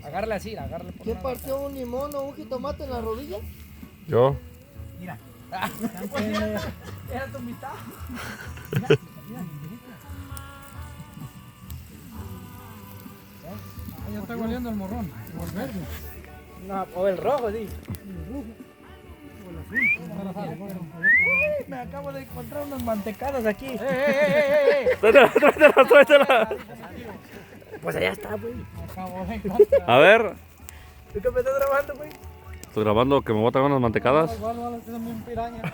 Agárrale así, agárrale por ¿Quién una partió un limón o un jitomate en la rodilla? Yo. Mira. Era tu mitad. Ya está goleando el morrón, o el verde. No, o el rojo, sí. Me acabo de encontrar unos mantecados aquí. Tráetela. Pues allá está, güey. Acabó de encontrar. A ver. ¿Tú qué me estás grabando, güey? Estoy grabando que me voy a traer unas mantecadas. Igual, que son bien pirañas.